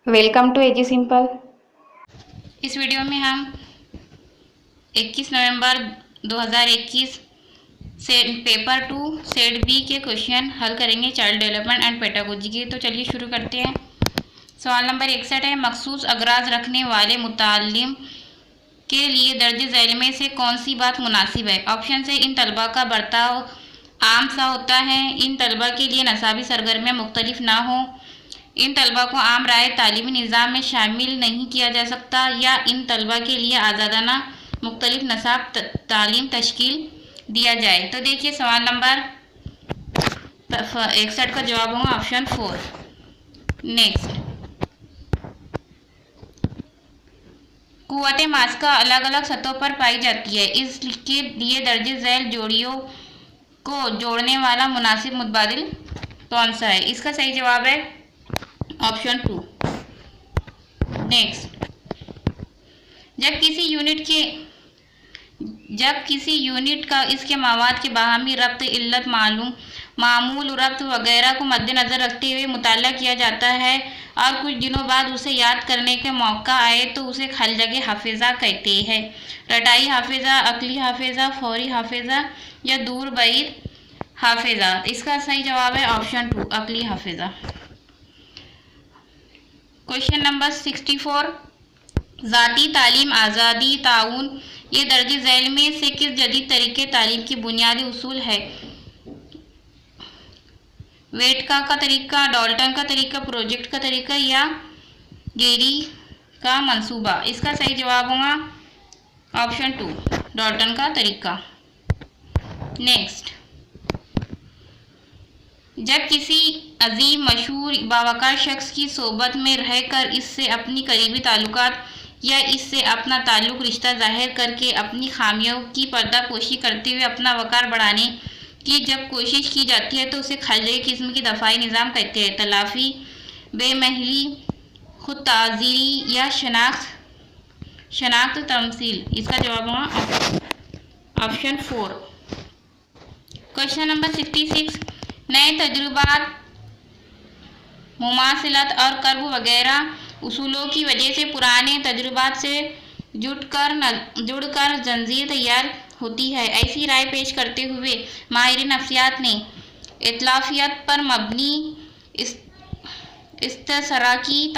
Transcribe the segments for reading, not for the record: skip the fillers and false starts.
Welcome to AG simple. इस video में हम 21 नवंबर 2021 से पेपर 2 सेट बी के क्वेश्चन हल करेंगे चाइल्ड डेवलपमेंट एंड पेडागोजी के। तो चलिए शुरू करते हैं। सवाल नंबर 61 है, मखसूस अगराज रखने वाले मुतालिम के लिए दर्ज झैल में से कौन सी बात मुनासिब है। ऑप्शन से इन तलबा का बर्ताव आम सा होता है, इन तलबा के लिए नसाबी सरगर्मियाँ मुख्तलिफ ना हो, इन तलबा को आम राय तालीमी निज़ाम में शामिल नहीं किया जा सकता, या इन तलबा के लिए आज़ादाना मुख्तलिफ नसाब तालीम तश्कील दिया जाए। तो देखिए सवाल नंबर 61 का जवाब होगा ऑप्शन 4। नेक्स्ट, कुव्वत मास्का अलग अलग सतहों पर पाई जाती है, इसके लिए दर्ज झैल जोड़ियों को जोड़ने वाला मुनासिब मुतबादिल कौन सा है। इसका सही जवाब है ऑप्शन 2। नेक्स्ट, जब किसी यूनिट का इसके मवाद के बाहमी रब्त, इल्लत, मामूल रब्त वगैरह को मद्देनज़र रखते हुए मुताला किया जाता है और कुछ दिनों बाद उसे याद करने के मौका आए तो उसे खलजगे हाफिज़ा कहते हैं। रटाई हाफिज़ा, अकली हाफिज़ा, फौरी हाफिज़ा या दूर बैद हाफिज़ा। इसका सही जवाब है ऑप्शन 2 अकली हाफिज़ा। क्वेश्चन नंबर 64, ज़ाती तालीम, आज़ादी, ताउन ये दर्ज झैल में से किस जदीद तरीके तालीम की बुनियादी उसूल है। वेटका का तरीका, डॉल्टन का तरीका, प्रोजेक्ट का तरीका या गेरी का मंसूबा। इसका सही जवाब होगा ऑप्शन 2 डॉल्टन का तरीका। नेक्स्ट, जब किसी अजीम, मशहूर, बावकार शख्स की सोबत में रहकर इससे अपनी करीबी ताल्लुकात या इससे अपना ताल्लुक रिश्ता जाहिर करके अपनी खामियों की पर्दापोशी करते हुए अपना वकार बढ़ाने की जब कोशिश की जाती है तो उसे खलजे किस्म की दफाई निज़ाम कहते हैं। तलाफ़ी, बेमहली, खुद ताज़ीरी या शनाख्त तमसील। इसका जवाब होगा ऑप्शन 4। क्वेश्चन नंबर 66, नए तजुर्बात, मुमासिलत और कर्ब वगैरह उसूलों की वजह से पुराने तजुर्बात से जुड़कर जंजीर तैयार होती है। ऐसी राय पेश करते हुए माहिर नफ्सियात ने इत्तलाफियत पर मबनी इस्तिसराकी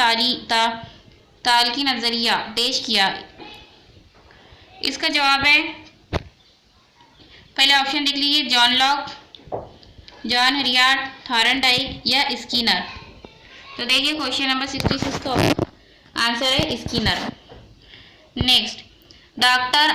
तारीकी नज़रिया पेश किया। इसका जवाब है, पहले ऑप्शन देख लीजिए, जॉन लॉक, जॉन हरियाट, थॉर्नडाइक या स्किनर। तो देखिए क्वेश्चन नंबर 66 का आंसर है स्किनर। नेक्स्ट, डॉक्टर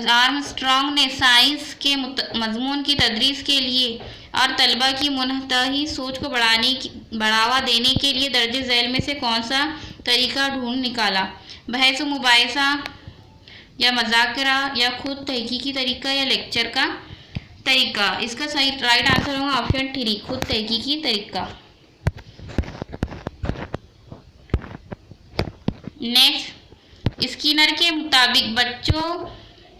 आर्मस्ट्रॉन्ग ने साइंस के मजमून की तदरीस के लिए और तलबा की मुनतही सोच को बढ़ावा देने के लिए दर्ज झैल में से कौन सा तरीका ढूंढ निकाला। बहस व मुबाहिसा या मज़ाकरा या खुद तहकीकी तरीका या लेक्चर का तरीका। इसका सही राइट आंसर होगा ऑप्शन 3 खुद तहकीकी तरीका। नेक्स्ट, स्किनर के मुताबिक बच्चों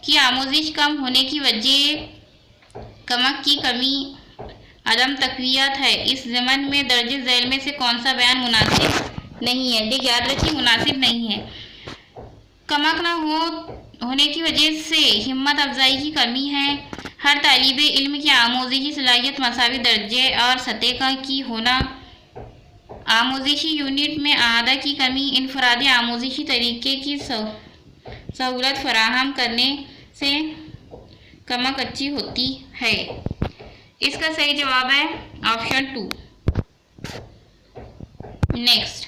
की आमोजिश कम होने की वजह कमक की कमी, अदम तकवियत है। इस ज़मन में दर्ज झैल में से कौन सा बयान मुनासिब नहीं है। देख याद रखिए, मुनासिब नहीं है। कमक न होने की वजह से हिम्मत अफजाई की कमी है। हर तालिब इल्म की आमोजिशी सलाहियत मसावी दर्जे और सतह की होना, आमोजिशी यूनिट में आदा की कमी, इनफरादी आमोजिशी तरीके की सहूलत फराहम करने से कमक अच्छी होती है। इसका सही जवाब है ऑप्शन 2। नेक्स्ट,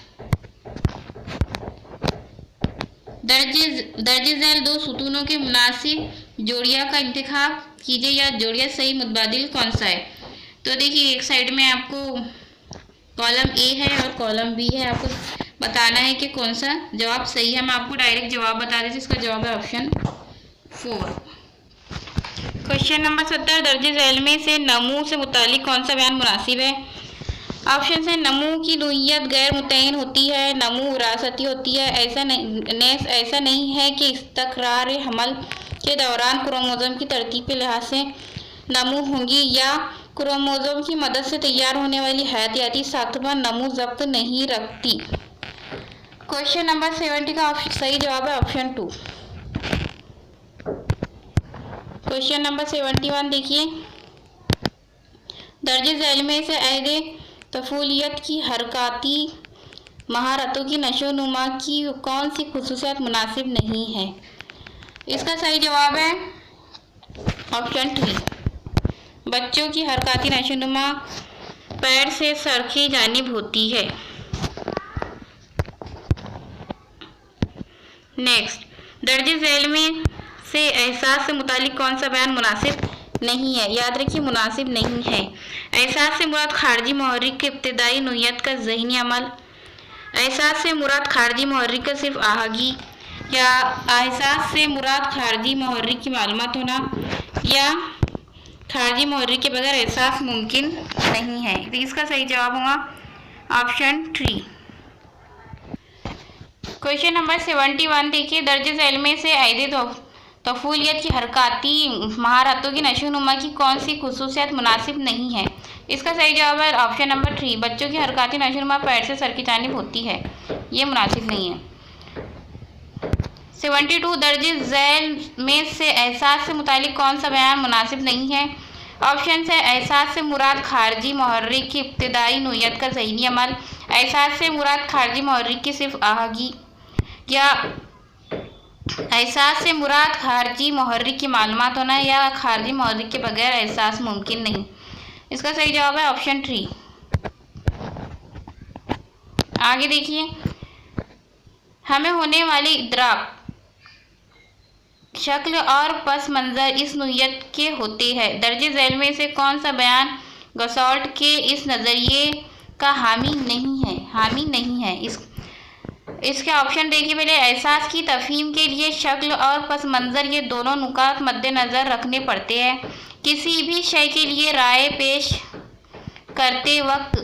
दर्ज झैल दो सुतूनों के मुनासिब जोड़िया का इंतखाब कीजिए या जोड़िया सही मुतबादिल कौन सा है। तो देखिए एक साइड में आपको कॉलम ए है और कॉलम बी है, आपको बताना है कि कौन सा जवाब सही है। मैं आपको डायरेक्ट जवाब बता देती हूँ, इसका जवाब है ऑप्शन 4। क्वेश्चन नंबर 70, दर्ज झैल में से नमू से मुतालिक कौन सा बयान मुनासिब है। ऑप्शन से नमू की नोयत गैर मुतय्यन होती है, नमू विरासती होती है। ऐसा नहीं है कि इस्तक़रार हमल के दौरान क्रोमोसोम की तरतीब के लिहाज से नमू होंगी या क्रोमोसोम की मदद से तैयार होने वाली हयातियाती साख्तमान नमू ज़ब्त नहीं रखती। क्वेश्चन नंबर 70 का सही जवाब है ऑप्शन 2। क्वेश्चन नंबर 71 देखिए, दर्ज झैल में से अहदे तफूलियत की हरकाती महारतों की नशोनुमा की कौन सी खुसूसियत मुनासिब नहीं है? इसका सही जवाब है ऑप्शन 3। बच्चों की हरकाती नशोनुमा पैर से सर की जानिब होती है। नेक्स्ट, दर्ज झैल में से एहसास से मुतालिक कौन सा बयान मुनासिब नहीं है? याद रखिए, मुनासिब नहीं है। एहसास से मुराद खारजी मुहर्रिक के इब्तिदाई नोयत का ज़हनी अमल, एहसास से मुराद खारजी मुहर्रिक का सिर्फ आहगी, या एहसास से मुराद खारजी मुहर्रिक की मालूमात होना, या खारजी मुहर्रिक के बगैर एहसास मुमकिन नहीं है। तो इसका सही जवाब होगा ऑप्शन 3। क्वेश्चन नंबर 71 देखिए, दर्ज झैल में से अहदे तफूलियत की हरकाती महारतों की नशोनुमा की कौन सी खुसूसियत मुनासिब नहीं है? इसका सही जवाब है ऑप्शन नंबर 3। बच्चों की हरकाती नशोनुमा पैर से सर की जानिब होती है, ये मुनासिब नहीं है। 72, दर्ज झैल में से एहसास से मुतालिक कौन सा बयान मुनासिब नहीं है? ऑप्शन से एहसास से मुराद खारजी मुहर्रिक की इब्तिदाई नोयत का ज़हनी अमल, एहसास से मुराद खारजी मुहर्रिक की सिर्फ आहगी, या एहसास से मुराद खारजी मुहर्रिक की मालूमात होना, या खारजी मुहर्रिक के बगैर एहसास मुमकिन नहीं। इसका सही जवाब है ऑप्शन 3। आगे देखिए, हमें होने वाली इदराक शक्ल और पस मंज़र इस नोयत के होते हैं। दर्ज झैल में से कौन सा बयान गसॉल्ट के इस नज़रिए का हामी नहीं है? इसके ऑप्शन देखिए। पहले, एहसास की तफहीम के लिए शक्ल और पस मंज़र ये दोनों नुकात मद्देनज़र रखने पड़ते हैं। किसी भी शय के लिए राय पेश करते वक्त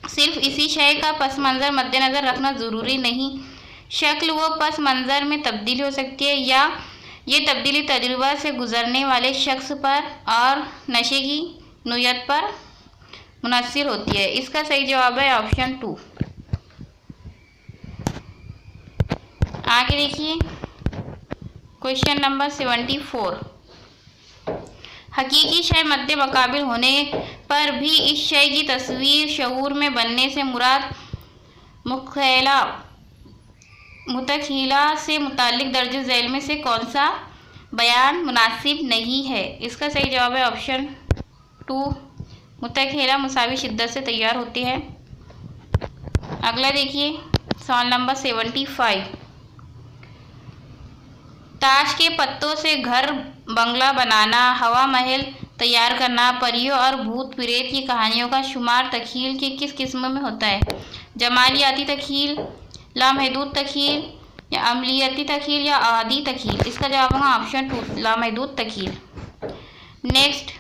सिर्फ इसी शय का पस मंज़र मद्देनज़र रखना ज़रूरी नहीं। शक्ल व पस मंज़र में तब्दीली हो सकती है, या ये तब्दीली तजुर्बा से गुज़रने वाले शख्स पर और नशे की नोयत पर मुनहसर होती है। इसका सही जवाब है ऑप्शन 2। आगे देखिए, क्वेश्चन नंबर 74, हकीकी शय मद्दे मकाबिल होने पर भी इस शय की तस्वीर शऊर में बनने से मुराद मुतखीला से मुतालिक दर्ज झैल में से कौन सा बयान मुनासिब नहीं है? इसका सही जवाब है ऑप्शन 2। मुतखीला मुसावी शिद्दत से तैयार होती है। अगला देखिए, सवाल नंबर 75, ताश के पत्तों से घर बंगला बनाना, हवा महल तैयार करना, परियों और भूत प्रेत की कहानियों का शुमार तख़ील की किस किस्म में होता है? जमालियाती तख़ील, लामहदूद तख़ील, या अमलियती तख़ील, या आदी तख़ील? इसका जवाब होगा ऑप्शन 2, लामहदूद तख़ील। नेक्स्ट,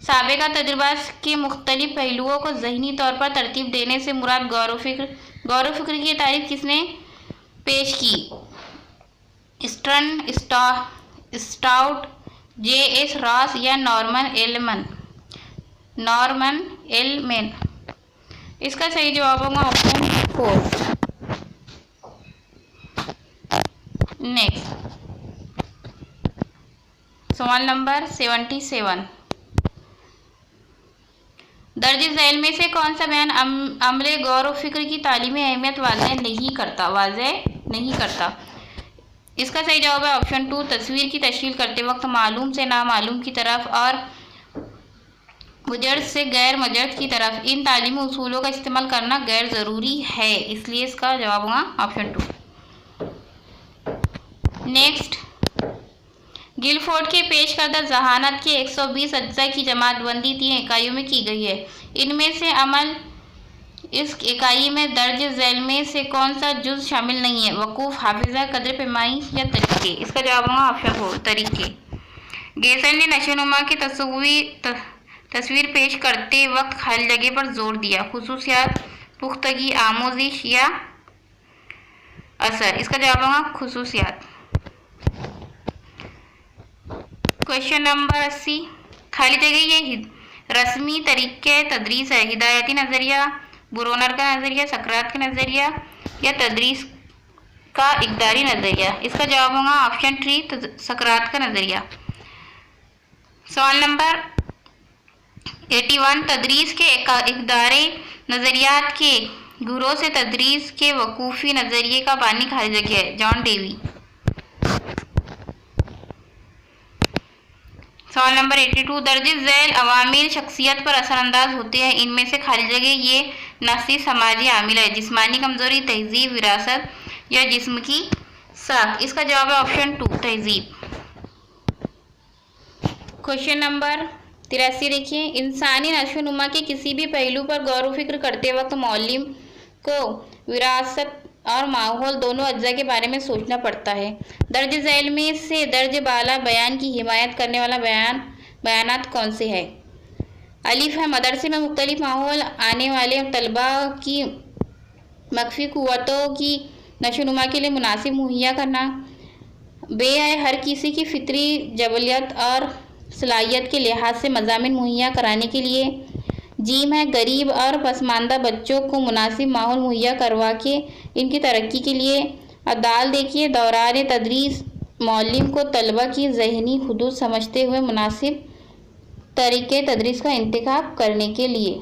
साबिक़ा तजुर्बा के मुख्तलिफ पहलुओं को ज़हनी तौर पर तरतीब देने से मुराद गौर व फिक्र की तारीफ किसने पेश की? Stern, stout, J.S. रॉस, या नॉर्मन एलमेन? इसका सही जवाब होगा ऑप्शन 4। नेक्स्ट, सवाल नंबर 77, दर्ज झैल में से कौन सा बयान अमले गौर व फिक्र की तालीमी अहमियत वाज़ेह नहीं करता? इसका सही जवाब है ऑप्शन 2, तस्वीर की तश्कील करते वक्त मालूम से नामालूम की तरफ और मुजर्द से गैर मुजर्द की तरफ इन तालीमी उसूलों का इस्तेमाल करना गैर ज़रूरी है, इसलिए इसका जवाब होगा ऑप्शन 2। नेक्स्ट, गिलफोर्ड के पेश करदा ज़हानत के 120 अज्जा की जमातबंदी 3 इकाइयों में की गई है। इनमें से अमल इस इकाई में दर्ज झैल में से कौन सा जुज़ शामिल नहीं है? वकूफ़, हाफिज़ा, कदर पैमाई, या तरीके? इसका जवाब होगा ऑप्शन 4, तरीके। गेसल ने नशोनुमा की तस्वीर पेश करते वक्त खाली जगह पर जोर दिया। खुसूसियात, पुख्तगी, आमोजिश, या असर? इसका जवाब होगा खुसूसियात। क्वेश्चन नंबर 80, खाली जगह ये रस्मी तरीके तदरीस है। हिदायती नज़रिया, बुरोनर का नज़रिया, सकरात का नज़रिया, या तदरीस का इकदारी नज़रिया। इसका जवाब होगा ऑप्शन 3 सकरात का नज़रिया। सवाल नंबर 81 तदरीस के इकदारे नज़रियात के गुरों से तदरीस के वकूफ़ी नज़रिए का बानी खाली जगह है, जॉन डेवी। सवाल नंबर 82 दर्ज झैल अवामिल शख्सियत पर असरअंदाज होते हैं, इनमें से खाली जगह ये नस्ली समाजी आमिल है, जिस्मानी कमज़ोरी, तहजीब, विरासत या जिस्म की साख। इसका जवाब है ऑप्शन 2 तहजीब। क्वेश्चन नंबर 83 देखिए, इंसानी नशोनुमा के किसी भी पहलू पर गौर व फिक्र करते वक्त मौलिम को विरासत और माहौल दोनों अज्जा के बारे में सोचना पड़ता है। दर्ज झैल में से दर्ज बाला बयान की हिमायत करने वाला बयानात कौन से है? अलिफ है मदरसे में मुख्तलिफ माहौल आने वाले तलबा की मख्फी क़ुव्वतों की नशोनुमा के लिए मुनासिब मुहैया करना। बे है हर किसी की फितरी जबलियत और सलाहियत के लिहाज से मज़ामिन मुहैया कराने के लिए। जीम है गरीब और पसमानदा बच्चों को मुनासिब माहौल मुहैया करवा के इनकी तरक्की के लिए। और दाल देखिए दौरान तदरीस मौलिम को तलबा की ज़हनी हुदूद समझते हुए मुनासिब तरीके तदरीस का इंतखाब करने के लिए।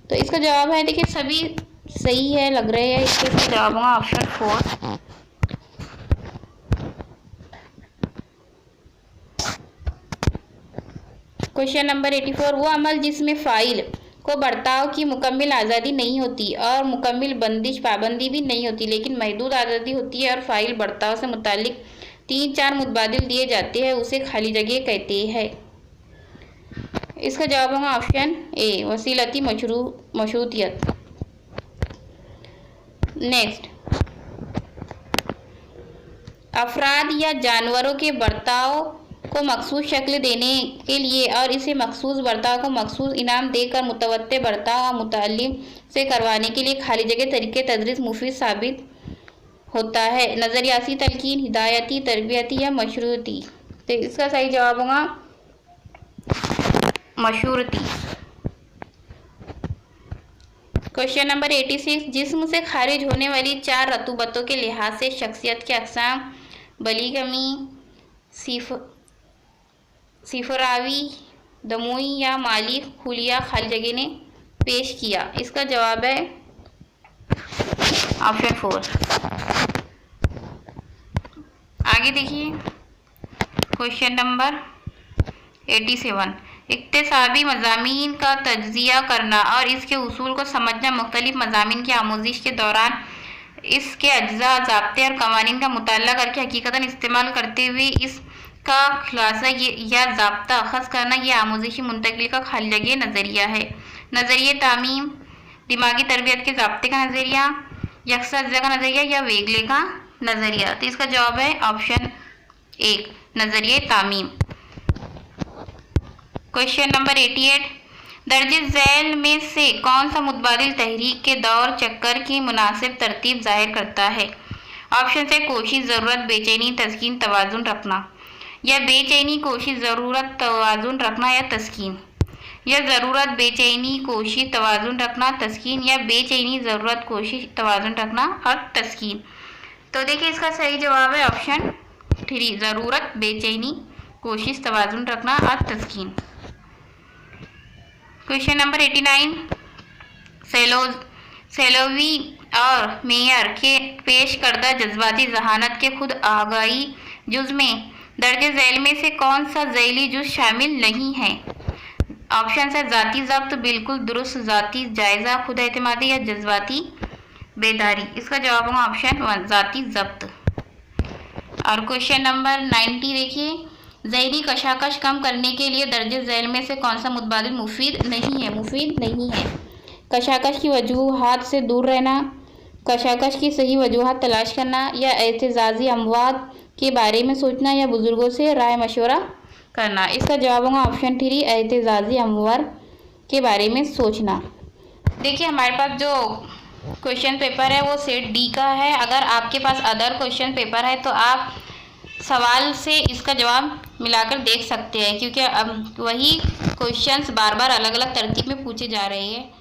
तो इसका जवाब है देखिए सभी सही है लग रहे हैं, इसका जवाब होगा ऑप्शन 4। क्वेश्चन नंबर 84 वो अमल जिसमें फ़ाइल को बर्ताव की मुकम्मल आज़ादी नहीं होती और मुकम्मल बंदिश पाबंदी भी नहीं होती, लेकिन महदूद आज़ादी होती है और फ़ाइल बर्ताव से मुतालिक 3-4 मुतबादिल दिए जाते हैं, उसे खाली जगह कहते हैं। इसका जवाब होगा ऑप्शन ए वसीलती मशरूतियत। नेक्स्ट, अफराद या जानवरों के बर्ताव को मखसूस शक्ल देने के लिए और इसे मखसूस बर्ताव को मखसूस इनाम देकर मुतवत्ते बर्ताव और मुतअल्लिम से करवाने के लिए खाली जगह तरीके तदरीस मुफीद साबित होता है। नज़रियाती तलकीन, हिदायती, तरबियती या मशरूती। तो इसका सही जवाब होगा मशरूती। क्वेश्चन नंबर 86 जिस्म से खारिज होने वाली 4 रतूबतों के लिहाज से शख्सियत के अक़साम बलीगमी, सिफरावी, दमुई या माली खुलिया खाली जगह ने पेश किया। इसका जवाब है ऑप्शन 4। आगे देखिए क्वेश्चन नंबर 87 इक्तिसाबी मज़ामीन का तज्ज़िया करना और इसके उसूल को समझना। मुख्तलिफ मज़ामीन की आमोजिश के दौरान इसके अज्जा, ज़ाब्ते और कवानीन का मुताला करके हकीकतन इस्तेमाल करते हुए इसका खुलासा या ज़ाब्ता अख़ज़ करना, यह आमोजिशी मुंतकिल का खाली जगह नज़रिया है। नज़रिए तामीम, दिमागी तरबियत के ज़ाब्ते का नज़रिया, यकसा अज्जा का नज़रिया या वेगले का नज़रिया। तो इसका जवाब है ऑप्शन 1 नज़रिए तामीम। क्वेश्चन नंबर 88 दर्ज झैल में से कौन सा मुतबादिल तहरीक के दौर चक्कर की मुनासिब तरतीब ज़ाहिर करता है? ऑप्शन से कोशिश, ज़रूरत, बेचैनी, तस्कीन, तवाज़ुन रखना। या बेचैनी, कोशिश, ज़रूरत, तवाज़ुन रखना या तस्कीन। या ज़रूरत, बेचैनी, कोशिश, तवाज़ुन रखना, तस्कीन। या बेचैनी, ज़रूरत, कोशिश, तवाज़ुन रखना और तस्कीन। तो देखिए इसका सही जवाब है ऑप्शन 3 ज़रूरत, बेचैनी, कोशिश, तवाज़ुन रखना और तस्कीन। क्वेश्चन नंबर 89 सेलोवी और मेयर के पेश करदा जज्बाती जहानत के खुद आगाही जुज़ में दर्ज झैल में से कौन सा झैली जुज़ शामिल नहीं है? ऑप्शन है ज़ाती ज़ब्त, बिल्कुल दुरुस्त, ज़ाती जायज़ा, खुद एतमादी या जज्बाती बेदारी। इसका जवाब होगा ऑप्शन 1 ज़ाती ज़ब्त। और क्वेश्चन नंबर 90 देखिए ज़हनी कशाकश कम करने के लिए दर्ज झैल में से कौन सा मुतबादिल मुफीद नहीं है? कशाकश की वजूहात से दूर रहना, कशाकश की सही वजूहात तलाश करना, या एहतिजाजी अमवात के बारे में सोचना, या बुज़ुर्गों से राय मशवरा करना। इसका जवाब होगा ऑप्शन 3 एहतिजाजी अमवार के बारे में सोचना। देखिए हमारे पास जो क्वेश्चन पेपर है वो सेट डी का है। अगर आपके पास अदर क्वेश्चन पेपर है तो आप सवाल से इसका जवाब मिलाकर देख सकते हैं, क्योंकि अब वही क्वेश्चंस बार बार अलग अलग तरतीब में पूछे जा रहे हैं।